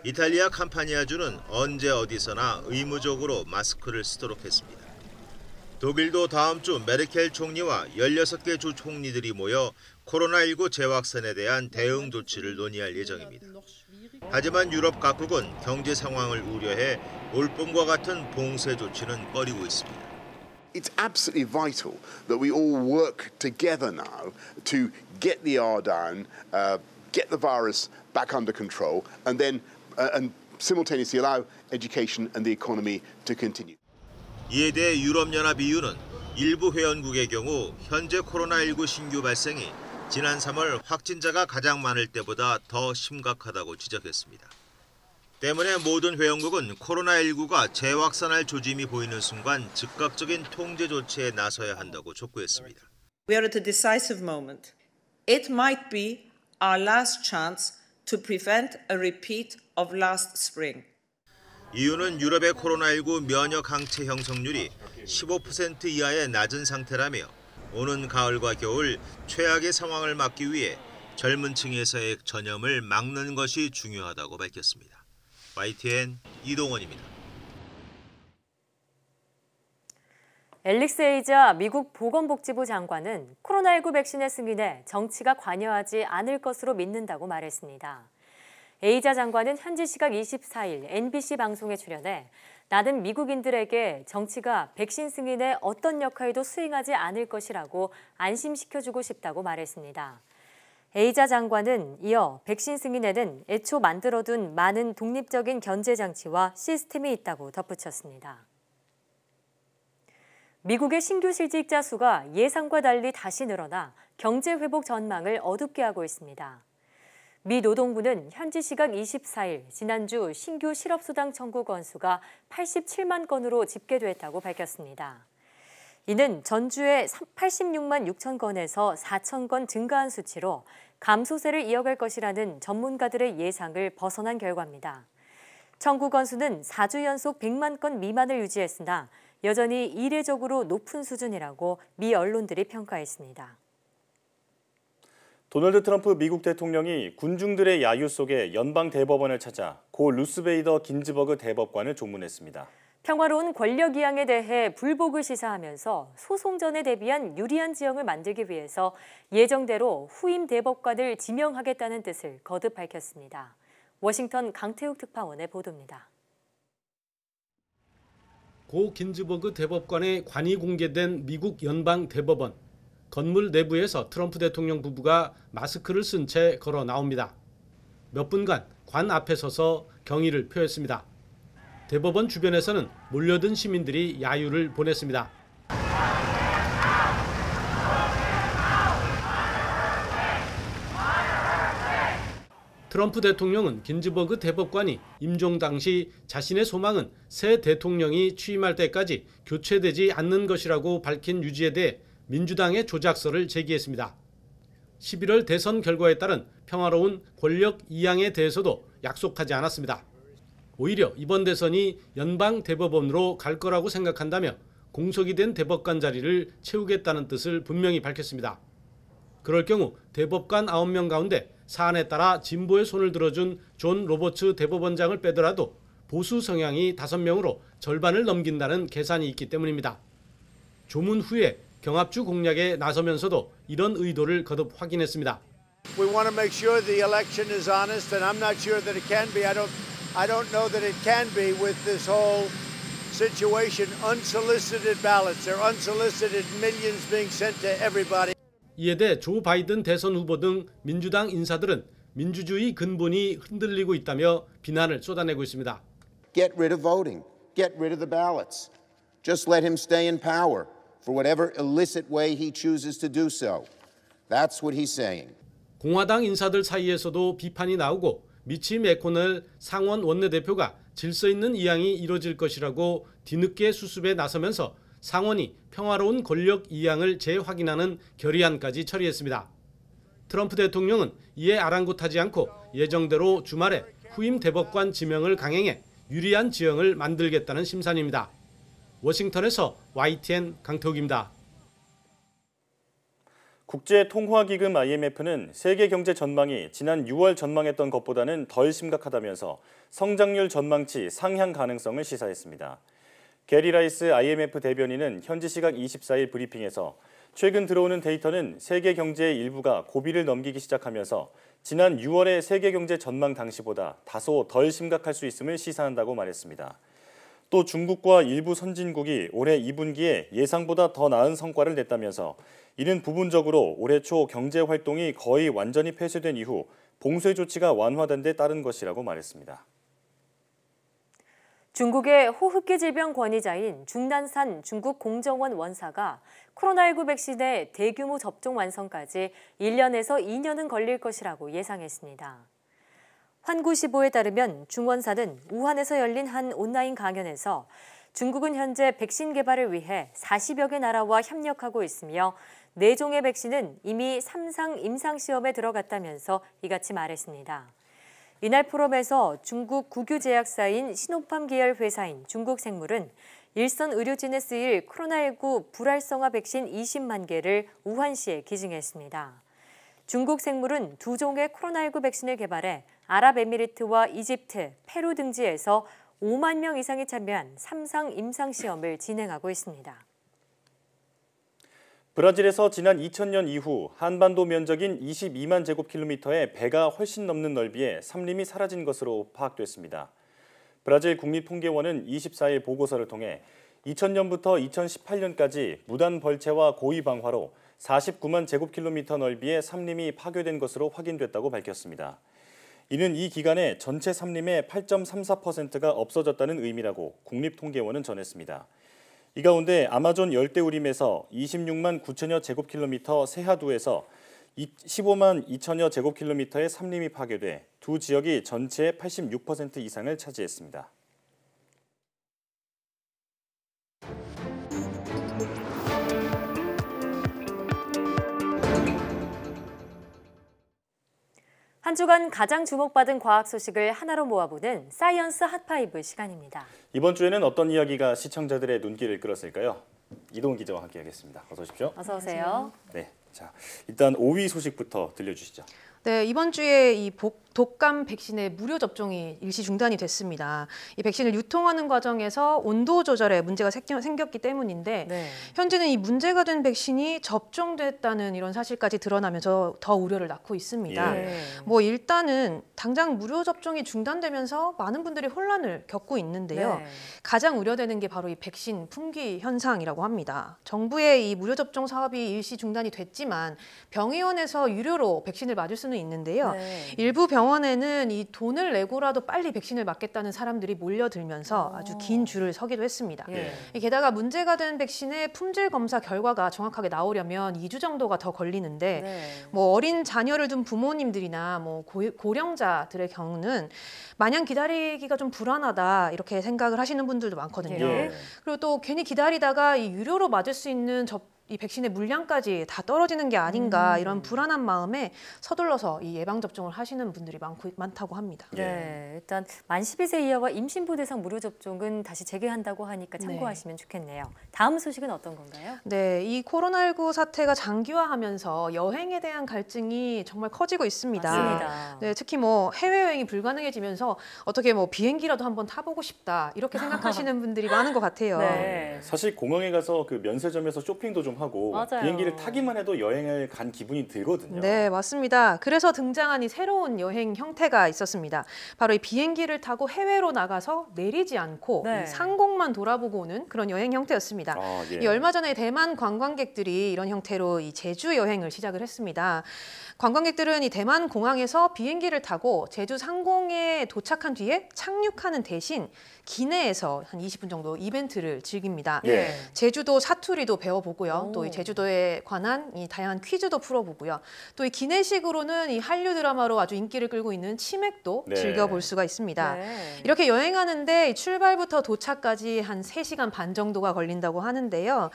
이탈리아 캄파니아주는 언제 어디서나 의무적으로 마스크를 쓰도록 했습니다. 독일도 다음 주 메르켈 총리와 16개 주 총리들이 모여 코로나19 재확산에 대한 대응 조치를 논의할 예정입니다. 하지만 유럽 각국은 경제 상황을 우려해 올봄과 같은 봉쇄 조치는 꺼리고 있습니다. It's absolutely vital that we all work together now to get the R down, get the virus back under control, and then and simultaneously allow education and the economy to continue. 이에 대해 유럽연합 EU는 일부 회원국의 경우 현재 코로나19 신규 발생이 지난 3월 확진자가 가장 많을 때보다 더 심각하다고 지적했습니다. 때문에 모든 회원국은 코로나19가 재확산할 조짐이 보이는 순간 즉각적인 통제 조치에 나서야 한다고 촉구했습니다. We are at a decisive moment. It might be our last chance to prevent a repeat of last spring. EU는 유럽의 코로나19 면역 항체 형성률이 15% 이하의 낮은 상태라며 오는 가을과 겨울 최악의 상황을 막기 위해 젊은 층에서의 전염을 막는 것이 중요하다고 밝혔습니다. YTN 이동원입니다. 앨릭스 에이자 미국 보건복지부 장관은 코로나19 백신의 승인에 정치가 관여하지 않을 것으로 믿는다고 말했습니다. 에이자 장관은 현지 시각 24일 NBC 방송에 출연해 나는 미국인들에게 정치가 백신 승인에 어떤 역할도 수행하지 않을 것이라고 안심시켜주고 싶다고 말했습니다. 에이자 장관은 이어 백신 승인에는 애초 만들어둔 많은 독립적인 견제 장치와 시스템이 있다고 덧붙였습니다. 미국의 신규 실직자 수가 예상과 달리 다시 늘어나 경제 회복 전망을 어둡게 하고 있습니다. 미 노동부는 현지 시각 24일 지난주 신규 실업수당 청구 건수가 87만 건으로 집계됐다고 밝혔습니다. 이는 전주에 86만 6천 건에서 4천 건 증가한 수치로 감소세를 이어갈 것이라는 전문가들의 예상을 벗어난 결과입니다. 청구 건수는 4주 연속 100만 건 미만을 유지했으나 여전히 이례적으로 높은 수준이라고 미 언론들이 평가했습니다. 도널드 트럼프 미국 대통령이 군중들의 야유 속에 연방 대법원을 찾아 고 루스 베이더 긴즈버그 대법관을 조문했습니다. 평화로운 권력 이양에 대해 불복을 시사하면서 소송전에 대비한 유리한 지형을 만들기 위해서 예정대로 후임 대법관을 지명하겠다는 뜻을 거듭 밝혔습니다. 워싱턴 강태욱 특파원의 보도입니다. 고 긴즈버그 대법관의 관이 공개된 미국 연방 대법원. 건물 내부에서 트럼프 대통령 부부가 마스크를 쓴 채 걸어 나옵니다. 몇 분간 관 앞에 서서 경의를 표했습니다. 대법원 주변에서는 몰려든 시민들이 야유를 보냈습니다. 트럼프 대통령은 긴즈버그 대법관이 임종 당시 자신의 소망은 새 대통령이 취임할 때까지 교체되지 않는 것이라고 밝힌 유지에 대해 민주당의 조작설을 제기했습니다. 11월 대선 결과에 따른 평화로운 권력 이양에 대해서도 약속하지 않았습니다. 오히려 이번 대선이 연방 대법원으로 갈 거라고 생각한다며 공석이 된 대법관 자리를 채우겠다는 뜻을 분명히 밝혔습니다. 그럴 경우 대법관 9명 가운데 사안에 따라 진보의 손을 들어준 존 로버츠 대법원장을 빼더라도 보수 성향이 5명으로 절반을 넘긴다는 계산이 있기 때문입니다. 조문 후에 경합주 공략에 나서면서도 이런 의도를 거듭 확인했습니다. We want to make sure the election is honest, and I'm not sure that it can be. I don't know that it can be with this whole situation. Unsolicited ballots. They're unsolicited millions being sent to everybody. 이에 대해 조 바이든 대선 후보 등 민주당 인사들은 민주주의 근본이 흔들리고 있다며 비난을 쏟아내고 있습니다. Get rid of voting. Get rid of the ballots. Just let him stay in power for whatever illicit way he chooses to do so. That's what he's saying. 공화당 인사들 사이에서도 비판이 나오고 미치 매코넬 상원 원내대표가 질서 있는 이양이 이뤄질 것이라고 뒤늦게 수습에 나서면서 상원이 평화로운 권력 이양을 재확인하는 결의안까지 처리했습니다. 트럼프 대통령은 이에 아랑곳하지 않고 예정대로 주말에 후임 대법관 지명을 강행해 유리한 지형을 만들겠다는 심산입니다. 워싱턴에서 YTN 강태욱입니다. 국제통화기금 IMF는 세계 경제 전망이 지난 6월 전망했던 것보다는 덜 심각하다면서 성장률 전망치 상향 가능성을 시사했습니다. 게리 라이스 IMF 대변인은 현지 시각 24일 브리핑에서 최근 들어오는 데이터는 세계 경제의 일부가 고비를 넘기기 시작하면서 지난 6월의 세계 경제 전망 당시보다 다소 덜 심각할 수 있음을 시사한다고 말했습니다. 또 중국과 일부 선진국이 올해 2분기에 예상보다 더 나은 성과를 냈다면서 이는 부분적으로 올해 초 경제 활동이 거의 완전히 폐쇄된 이후 봉쇄 조치가 완화된 데 따른 것이라고 말했습니다. 중국의 호흡기 질병 권위자인 중난산 중국 공정원 원사가 코로나19 백신의 대규모 접종 완성까지 1년에서 2년은 걸릴 것이라고 예상했습니다. 환구시보에 따르면 중 원사는 우한에서 열린 한 온라인 강연에서 중국은 현재 백신 개발을 위해 40여 개 나라와 협력하고 있으며 4종의 백신은 이미 3상 임상시험에 들어갔다면서 이같이 말했습니다. 이날 포럼에서 중국 국유제약사인 시노팜 계열 회사인 중국생물은 일선 의료진에 쓰일 코로나19 불활성화 백신 20만 개를 우한시에 기증했습니다. 중국생물은 2종의 코로나19 백신을 개발해 아랍에미리트와 이집트, 페루 등지에서 5만 명 이상이 참여한 3상 임상시험을 진행하고 있습니다. 브라질에서 지난 2000년 이후 한반도 면적인 22만 제곱킬로미터의 배가 훨씬 넘는 넓이의 삼림이 사라진 것으로 파악됐습니다. 브라질 국립통계원은 24일 보고서를 통해 2000년부터 2018년까지 무단 벌채와 고의 방화로 49만 제곱킬로미터 넓이의 삼림이 파괴된 것으로 확인됐다고 밝혔습니다. 이는 이 기간에 전체 삼림의 8.34%가 없어졌다는 의미라고 국립통계원은 전했습니다. 이 가운데 아마존 열대우림에서 26만 9천여 제곱킬로미터 세하두에서 15만 2천여 제곱킬로미터의 삼림이 파괴돼 두 지역이 전체의 86% 이상을 차지했습니다. 한 주간 가장 주목받은 과학 소식을 하나로 모아보는 사이언스 핫5 시간입니다. 이번 주에는 어떤 이야기가 시청자들의 눈길을 끌었을까요? 이동훈 기자와 함께하겠습니다. 어서 오십시오. 어서 오세요. 네, 자 일단 5위 소식부터 들려주시죠. 네, 이번 주에 이 독감 백신의 무료 접종이 일시 중단이 됐습니다. 이 백신을 유통하는 과정에서 온도 조절에 문제가 생겼기 때문인데 현재는 이 문제가 된 백신이 접종됐다는 이런 사실까지 드러나면서 더 우려를 낳고 있습니다. 뭐 일단은 당장 무료 접종이 중단되면서 많은 분들이 혼란을 겪고 있는데요. 가장 우려되는 게 바로 이 백신 품귀 현상이라고 합니다. 정부의 이 무료 접종 사업이 일시 중단이 됐지만 병의원에서 유료로 백신을 맞을 수는 있는데요. 일부 병원에는 이 돈을 내고라도 빨리 백신을 맞겠다는 사람들이 몰려들면서 아주 긴 줄을 서기도 했습니다. 게다가 문제가 된 백신의 품질 검사 결과가 정확하게 나오려면 2주 정도가 더 걸리는데 뭐 어린 자녀를 둔 부모님들이나 뭐 고령자들의 경우는 마냥 기다리기가 좀 불안하다 이렇게 생각을 하시는 분들도 많거든요. 그리고 또 괜히 기다리다가 이 유료로 맞을 수 있는 이 백신의 물량까지 다 떨어지는 게 아닌가 이런 불안한 마음에 서둘러서 이 예방 접종을 하시는 분들이 많다고 합니다. 네, 일단 만 12세 이하와 임신부 대상 무료 접종은 다시 재개한다고 하니까 참고하시면 좋겠네요. 다음 소식은 어떤 건가요? 네, 이 코로나19 사태가 장기화하면서 여행에 대한 갈증이 정말 커지고 있습니다. 맞습니다. 네, 특히 뭐 해외여행이 불가능해지면서 어떻게 뭐 비행기라도 한번 타보고 싶다 이렇게 생각하시는 분들이 많은 것 같아요. 네. 사실 공항에 가서 그 면세점에서 쇼핑도 좀 하고 맞아요. 비행기를 타기만 해도 여행을 간 기분이 들거든요. 네, 맞습니다. 그래서 등장한 이 새로운 여행 형태가 있었습니다. 바로 이 비행기를 타고 해외로 나가서 내리지 않고 이 상공만 돌아보고 오는 그런 여행 형태였습니다. 이 얼마 전에 대만 관광객들이 이런 형태로 이 제주 여행을 시작을 했습니다. 관광객들은 이 대만 공항에서 비행기를 타고 제주 상공에 도착한 뒤에 착륙하는 대신 기내에서 한 20분 정도 이벤트를 즐깁니다. 제주도 사투리도 배워보고요. 또 이 제주도에 관한 이 다양한 퀴즈도 풀어보고요. 또 이 기내식으로는 이 한류 드라마로 아주 인기를 끌고 있는 치맥도 즐겨볼 수가 있습니다. 이렇게 여행하는데 출발부터 도착까지 한 3시간 반 정도가 걸린다고 하는데요.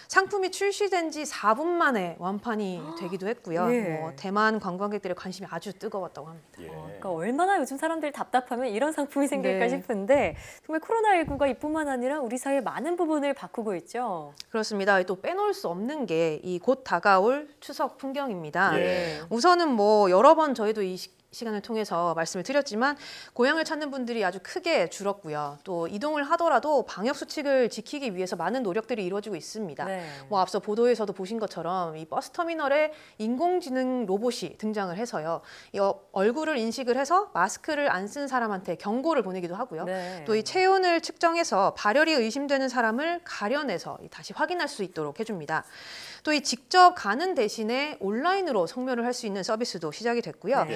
상품이 출시된 지 4분 만에 완판이 되기도 했고요. 뭐 대만 관광객들의 관심이 아주 뜨거웠다고 합니다. 그러니까 얼마나 요즘 사람들이 답답하면 이런 상품이 생길까 싶은데 정말 코로나19가 이뿐만 아니라 우리 사회의 많은 부분을 바꾸고 있죠. 그렇습니다. 또 빼놓을 수 없는 게 이 곧 다가올 추석 풍경입니다. 우선은 뭐 여러 번 저희도 이 시간을 통해서 말씀을 드렸지만 고향을 찾는 분들이 아주 크게 줄었고요. 또 이동을 하더라도 방역 수칙을 지키기 위해서 많은 노력들이 이루어지고 있습니다. 뭐 앞서 보도에서도 보신 것처럼 이 버스 터미널에 인공지능 로봇이 등장을 해서요. 이 얼굴을 인식을 해서 마스크를 안 쓴 사람한테 경고를 보내기도 하고요. 또 이 체온을 측정해서 발열이 의심되는 사람을 가려내서 다시 확인할 수 있도록 해줍니다. 또 이 직접 가는 대신에 온라인으로 성묘를 할 수 있는 서비스도 시작이 됐고요.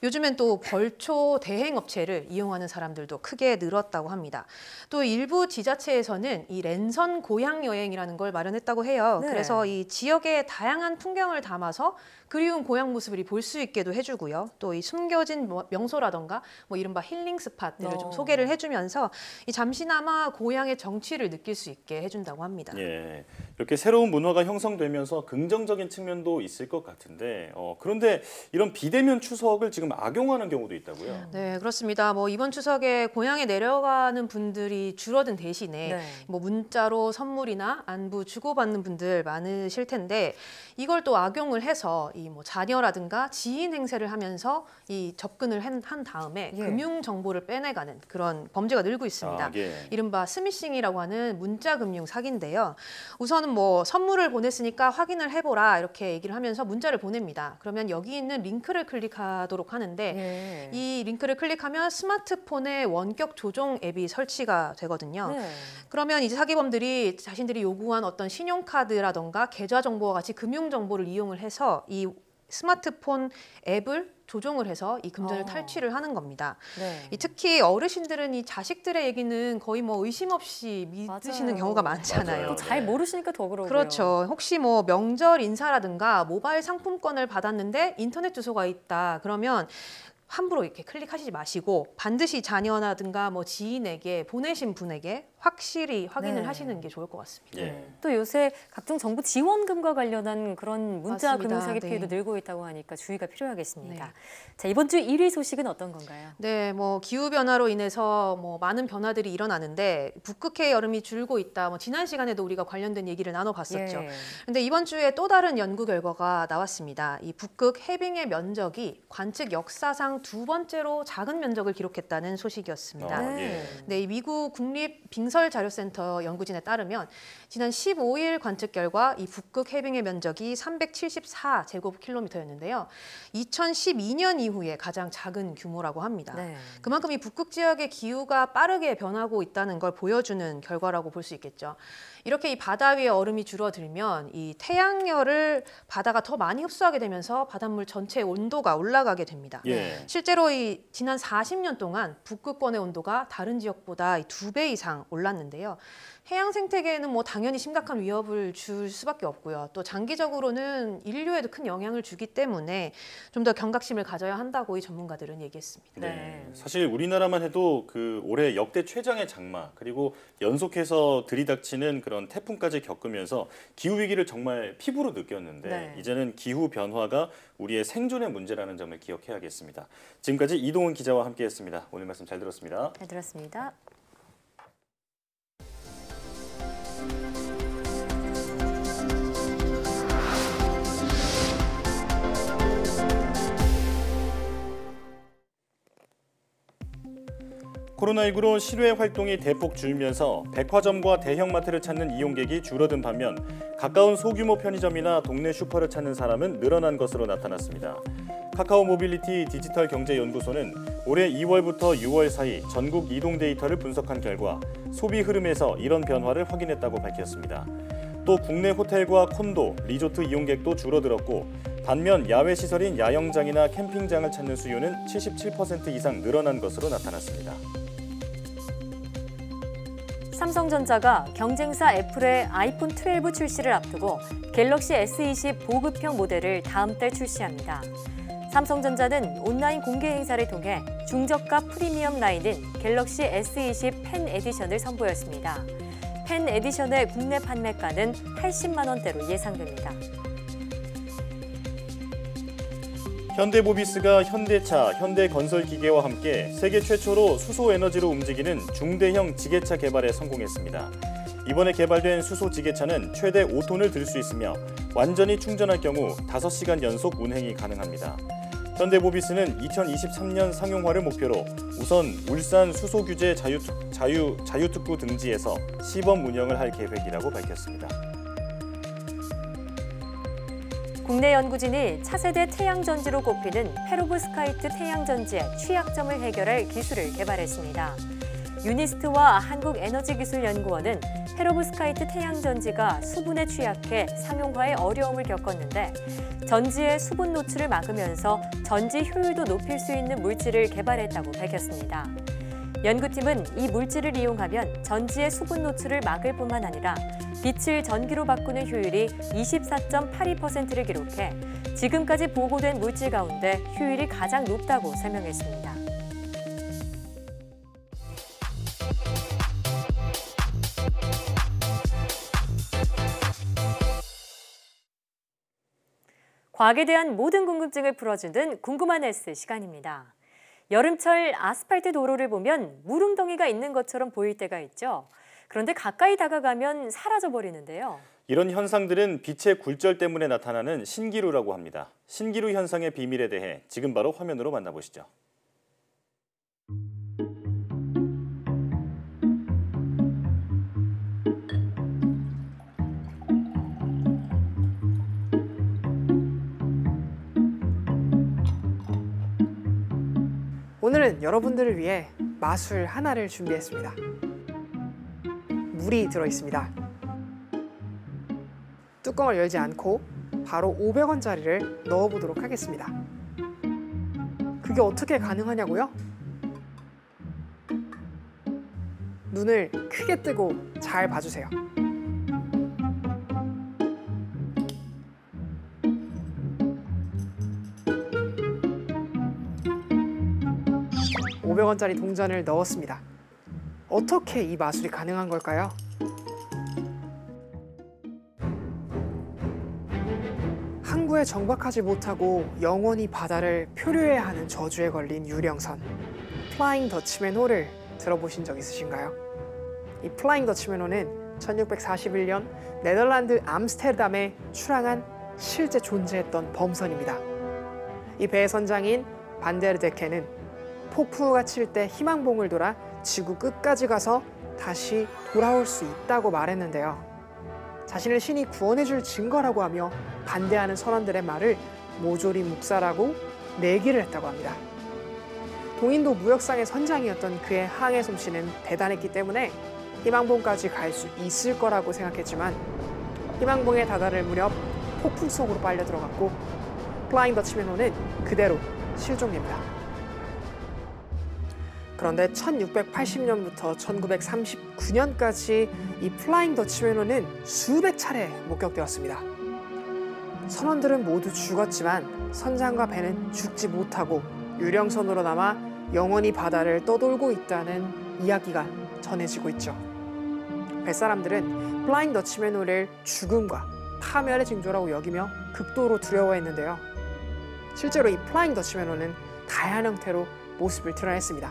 요즘엔 또 벌초 대행 업체를 이용하는 사람들도 크게 늘었다고 합니다. 또 일부 지자체에서는 이 랜선 고향 여행이라는 걸 마련했다고 해요. 그래서 이 지역의 다양한 풍경을 담아서 그리운 고향 모습을 볼 수 있게도 해주고요. 또 이 숨겨진 명소라던가 뭐 이른바 힐링 스팟들을 좀 소개를 해주면서 이 잠시나마 고향의 정취를 느낄 수 있게 해준다고 합니다. 이렇게 새로운 문화가 형성되면서 긍정적인 측면도 있을 것 같은데 그런데 이런 비대면 추석을 지금 악용하는 경우도 있다고요? 네, 그렇습니다. 뭐 이번 추석에 고향에 내려가는 분들이 줄어든 대신에 뭐 문자로 선물이나 안부 주고받는 분들 많으실 텐데 이걸 또 악용을 해서 이 뭐 자녀라든가 지인 행세를 하면서 이 접근을 한 다음에 금융 정보를 빼내가는 그런 범죄가 늘고 있습니다. 이른바 스미싱이라고 하는 문자 금융 사기인데요. 우선은 뭐 선물을 보냈으니까 확인을 해보라 이렇게 얘기를 하면서 문자를 보냅니다. 그러면 여기 있는 링크를 클릭하도록 하는데 이 링크를 클릭하면 스마트폰에 원격 조종 앱이 설치가 되거든요. 그러면 이제 사기범들이 자신들이 요구한 어떤 신용카드라던가 계좌 정보와 같이 금융 정보를 이용을 해서 이 스마트폰 앱을 조종을 해서 이 금전을 탈취를 하는 겁니다. 특히 어르신들은 이 자식들의 얘기는 거의 뭐 의심 없이 믿으시는 경우가 많잖아요. 또 잘 모르시니까 더 그러고요. 그렇죠. 혹시 뭐 명절 인사라든가 모바일 상품권을 받았는데 인터넷 주소가 있다 그러면 함부로 이렇게 클릭하시지 마시고 반드시 자녀라든가 뭐 지인에게 보내신 분에게 확실히 확인을 하시는 게 좋을 것 같습니다. 또 요새 각종 정부 지원금과 관련한 그런 문자 맞습니다. 금융사기 피해도 늘고 있다고 하니까 주의가 필요하겠습니다. 자, 이번 주 1위 소식은 어떤 건가요? 네, 뭐 기후 변화로 인해서 뭐 많은 변화들이 일어나는데 북극해 여름이 줄고 있다. 뭐 지난 시간에도 우리가 관련된 얘기를 나눠봤었죠. 그런데 이번 주에 또 다른 연구 결과가 나왔습니다. 이 북극 해빙의 면적이 관측 역사상 2번째로 작은 면적을 기록했다는 소식이었습니다. 네, 이 미국 국립 빙설자료센터 연구진에 따르면 지난 15일 관측 결과 이 북극 해빙의 면적이 374제곱킬로미터였는데요. 2012년 이후에 가장 작은 규모라고 합니다. 그만큼 이 북극 지역의 기후가 빠르게 변하고 있다는 걸 보여주는 결과라고 볼 수 있겠죠. 이렇게 이 바다 위에 얼음이 줄어들면 이 태양열을 바다가 더 많이 흡수하게 되면서 바닷물 전체 온도가 올라가게 됩니다. 실제로 이 지난 40년 동안 북극권의 온도가 다른 지역보다 2배 이상 올랐는데요. 해양 생태계에는 뭐 당연히 심각한 위협을 줄 수밖에 없고요. 또 장기적으로는 인류에도 큰 영향을 주기 때문에 좀 더 경각심을 가져야 한다고 이 전문가들은 얘기했습니다. 네, 사실 우리나라만 해도 그 올해 역대 최장의 장마 그리고 연속해서 들이닥치는 그런 태풍까지 겪으면서 기후 위기를 정말 피부로 느꼈는데 네. 이제는 기후 변화가 우리의 생존의 문제라는 점을 기억해야겠습니다. 지금까지 이동훈 기자와 함께했습니다. 오늘 말씀 잘 들었습니다. 잘 들었습니다. 코로나19로 실외 활동이 대폭 줄면서 백화점과 대형마트를 찾는 이용객이 줄어든 반면 가까운 소규모 편의점이나 동네 슈퍼를 찾는 사람은 늘어난 것으로 나타났습니다. 카카오 모빌리티 디지털 경제연구소는 올해 2월부터 6월 사이 전국 이동 데이터를 분석한 결과 소비 흐름에서 이런 변화를 확인했다고 밝혔습니다. 또 국내 호텔과 콘도, 리조트 이용객도 줄어들었고 반면 야외 시설인 야영장이나 캠핑장을 찾는 수요는 77% 이상 늘어난 것으로 나타났습니다. 삼성전자가 경쟁사 애플의 아이폰 12 출시를 앞두고 갤럭시 S20 보급형 모델을 다음 달 출시합니다. 삼성전자는 온라인 공개 행사를 통해 중저가 프리미엄 라인인 갤럭시 S20 펜 에디션을 선보였습니다. 펜 에디션의 국내 판매가는 80만 원대로 예상됩니다. 현대모비스가 현대차, 현대건설기계와 함께 세계 최초로 수소에너지로 움직이는 중대형 지게차 개발에 성공했습니다. 이번에 개발된 수소지게차는 최대 5톤을 들 수 있으며 완전히 충전할 경우 5시간 연속 운행이 가능합니다. 현대모비스는 2023년 상용화를 목표로 우선 울산 수소규제 자유특구 등지에서 시범 운영을 할 계획이라고 밝혔습니다. 국내 연구진이 차세대 태양전지로 꼽히는 페로브스카이트 태양전지의 취약점을 해결할 기술을 개발했습니다. 유니스트와 한국에너지기술연구원은 페로브스카이트 태양전지가 수분에 취약해 상용화에 어려움을 겪었는데 전지의 수분 노출을 막으면서 전지 효율도 높일 수 있는 물질을 개발했다고 밝혔습니다. 연구팀은 이 물질을 이용하면 전지의 수분 노출을 막을 뿐만 아니라 빛을 전기로 바꾸는 효율이 24.82%를 기록해 지금까지 보고된 물질 가운데 효율이 가장 높다고 설명했습니다. 과학에 대한 모든 궁금증을 풀어주는 궁금한 S 시간입니다. 여름철 아스팔트 도로를 보면 물웅덩이가 있는 것처럼 보일 때가 있죠. 그런데 가까이 다가가면 사라져버리는데요. 이런 현상들은 빛의 굴절 때문에 나타나는 신기루라고 합니다. 신기루 현상의 비밀에 대해 지금 바로 화면으로 만나보시죠. 오늘은 여러분들을 위해 마술 하나를 준비했습니다. 물이 들어있습니다. 뚜껑을 열지 않고 바로 500원짜리를 넣어보도록 하겠습니다. 그게 어떻게 가능하냐고요? 눈을 크게 뜨고 잘 봐주세요. $500원짜리 동전을 넣었습니다. 어떻게 이 마술이 가능한 걸까요? 항구에 정박하지 못하고 영원히 바다를 표류해야 하는 저주에 걸린 유령선 플라잉 더치맨호를 들어보신 적 있으신가요? 이 플라잉 더치맨호는 1641년 네덜란드 암스테르담에 출항한 실제 존재했던 범선입니다. 이 배의 선장인 반데르데케는 폭풍우가 칠 때 희망봉을 돌아 지구 끝까지 가서 다시 돌아올 수 있다고 말했는데요. 자신을 신이 구원해줄 증거라고 하며 반대하는 선원들의 말을 모조리 묵살하고 내기를 했다고 합니다. 동인도 무역상의 선장이었던 그의 항해 솜씨는 대단했기 때문에 희망봉까지 갈 수 있을 거라고 생각했지만 희망봉에 다다를 무렵 폭풍 속으로 빨려 들어갔고 플라잉 더치맨호는 그대로 실종됩니다. 그런데 1680년부터 1939년까지 이 플라잉 더치맨호는 수백 차례 목격되었습니다. 선원들은 모두 죽었지만 선장과 배는 죽지 못하고 유령선으로 남아 영원히 바다를 떠돌고 있다는 이야기가 전해지고 있죠. 뱃사람들은 플라잉 더치맨호를 죽음과 파멸의 징조라고 여기며 극도로 두려워했는데요. 실제로 이 플라잉 더치맨호는 다양한 형태로 모습을 드러냈습니다.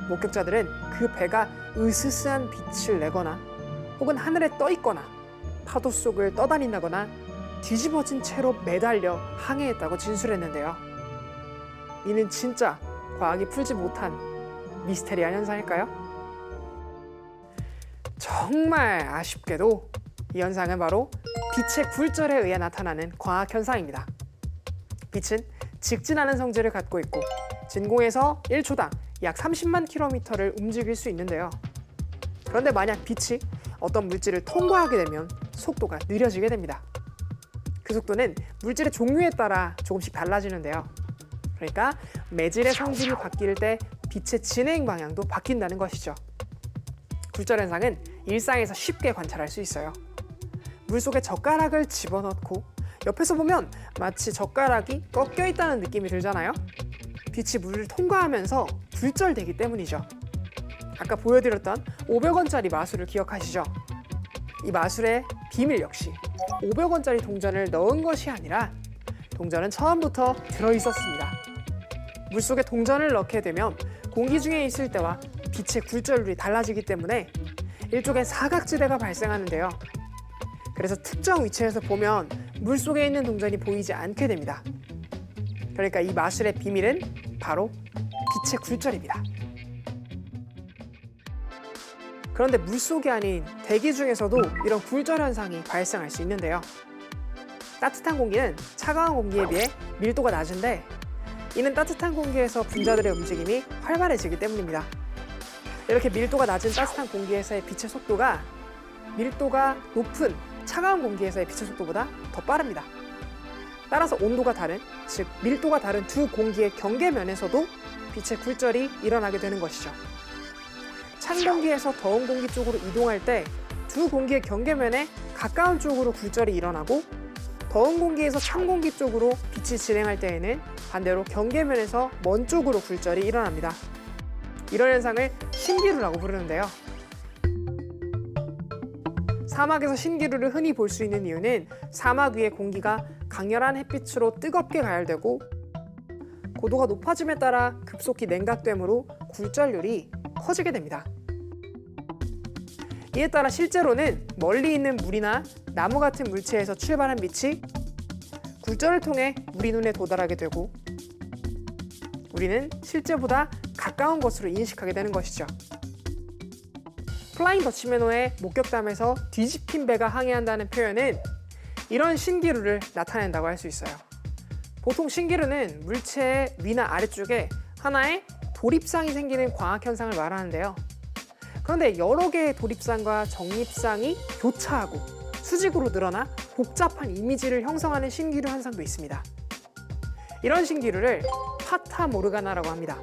목격자들은 그 배가 으스스한 빛을 내거나 혹은 하늘에 떠 있거나 파도 속을 떠다닌다거나 뒤집어진 채로 매달려 항해했다고 진술했는데요. 이는 진짜 과학이 풀지 못한 미스테리한 현상일까요? 정말 아쉽게도 이 현상은 바로 빛의 굴절에 의해 나타나는 과학 현상입니다. 빛은 직진하는 성질을 갖고 있고 진공에서 1초당 약 30만 킬로미터를 움직일 수 있는데요. 그런데 만약 빛이 어떤 물질을 통과하게 되면 속도가 느려지게 됩니다. 그 속도는 물질의 종류에 따라 조금씩 달라지는데요. 그러니까 매질의 성질이 바뀔 때 빛의 진행 방향도 바뀐다는 것이죠. 굴절 현상은 일상에서 쉽게 관찰할 수 있어요. 물속에 젓가락을 집어넣고 옆에서 보면 마치 젓가락이 꺾여 있다는 느낌이 들잖아요. 빛이 물을 통과하면서 굴절되기 때문이죠. 아까 보여드렸던 500원짜리 마술을 기억하시죠? 이 마술의 비밀 역시 500원짜리 동전을 넣은 것이 아니라 동전은 처음부터 들어있었습니다. 물속에 동전을 넣게 되면 공기 중에 있을 때와 빛의 굴절률이 달라지기 때문에 일종의 사각지대가 발생하는데요. 그래서 특정 위치에서 보면 물속에 있는 동전이 보이지 않게 됩니다. 그러니까 이 마술의 비밀은 바로 빛의 굴절입니다. 그런데 물속이 아닌 대기 중에서도 이런 굴절 현상이 발생할 수 있는데요. 따뜻한 공기는 차가운 공기에 비해 밀도가 낮은데 이는 따뜻한 공기에서 분자들의 움직임이 활발해지기 때문입니다. 이렇게 밀도가 낮은 따뜻한 공기에서의 빛의 속도가 밀도가 높은 차가운 공기에서의 빛의 속도보다 더 빠릅니다. 따라서 온도가 다른, 즉 밀도가 다른 두 공기의 경계면에서도 빛의 굴절이 일어나게 되는 것이죠. 찬 공기에서 더운 공기 쪽으로 이동할 때 두 공기의 경계면에 가까운 쪽으로 굴절이 일어나고 더운 공기에서 찬 공기 쪽으로 빛이 진행할 때에는 반대로 경계면에서 먼 쪽으로 굴절이 일어납니다. 이런 현상을 신기루라고 부르는데요. 사막에서 신기루를 흔히 볼 수 있는 이유는 사막 위의 공기가 강렬한 햇빛으로 뜨겁게 가열되고 고도가 높아짐에 따라 급속히 냉각되므로 굴절률이 커지게 됩니다. 이에 따라 실제로는 멀리 있는 물이나 나무 같은 물체에서 출발한 빛이 굴절을 통해 우리 눈에 도달하게 되고 우리는 실제보다 가까운 것으로 인식하게 되는 것이죠. 플라잉 더치맨호의 목격담에서 뒤집힌 배가 항해한다는 표현은 이런 신기루를 나타낸다고 할 수 있어요. 보통 신기루는 물체의 위나 아래쪽에 하나의 돌입상이 생기는 과학 현상을 말하는데요. 그런데 여러 개의 돌입상과 적립상이 교차하고 수직으로 늘어나 복잡한 이미지를 형성하는 신기루 현상도 있습니다. 이런 신기루를 파타 모르가나라고 합니다.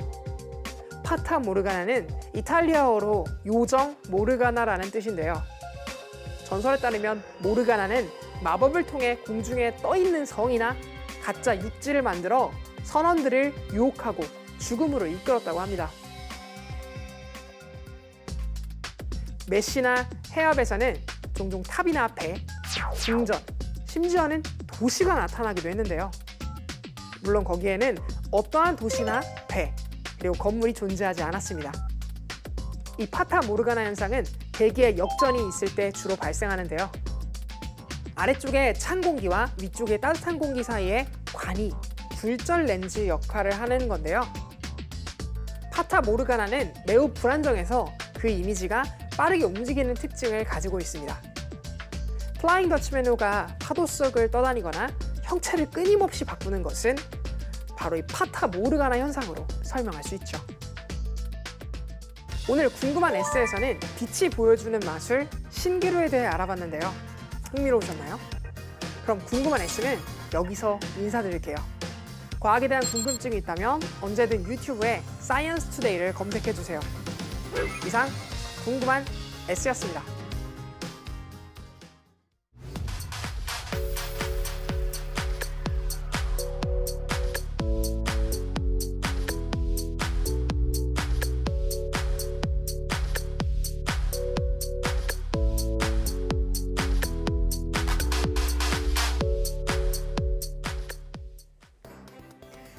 파타 모르가나는 이탈리아어로 요정 모르가나라는 뜻인데요. 전설에 따르면 모르가나는 마법을 통해 공중에 떠있는 성이나 가짜 육지를 만들어 선원들을 유혹하고 죽음으로 이끌었다고 합니다. 메시나 해협에서는 종종 탑이나 배, 궁전, 심지어는 도시가 나타나기도 했는데요. 물론 거기에는 어떠한 도시나 배, 그리고 건물이 존재하지 않았습니다. 이 파타 모르가나 현상은 대기에 역전이 있을 때 주로 발생하는데요. 아래쪽에 찬 공기와 위쪽에 따뜻한 공기 사이에 관이 굴절 렌즈 역할을 하는 건데요. 파타 모르가나는 매우 불안정해서 그 이미지가 빠르게 움직이는 특징을 가지고 있습니다. 플라잉 더치맨호가 파도 속을 떠다니거나 형체를 끊임없이 바꾸는 것은 바로 이 파타 모르가나 현상으로 설명할 수 있죠. 오늘 궁금한 에세이에서는 빛이 보여주는 마술 신기루에 대해 알아봤는데요. 흥미로우셨나요? 그럼 궁금한 에세이는 여기서 인사드릴게요. 과학에 대한 궁금증이 있다면 언제든 유튜브에 사이언스 투데이를 검색해주세요. 이상 궁금한 S였습니다.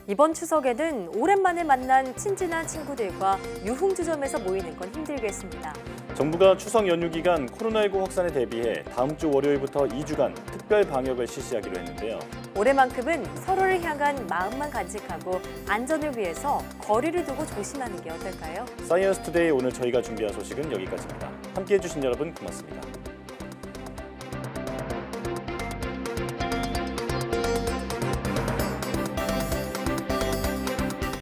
이번 추석에는 오랜만에 만난 친진한 친구들과 유흥주점에서 모이는 건 힘들겠습니다. 정부가 추석 연휴 기간 코로나19 확산에 대비해 다음 주 월요일부터 2주간 특별 방역을 실시하기로 했는데요. 올해만큼은 서로를 향한 마음만 간직하고 안전을 위해서 거리를 두고 조심하는 게 어떨까요? 사이언스 투데이 오늘 저희가 준비한 소식은 여기까지입니다. 함께해 주신 여러분 고맙습니다.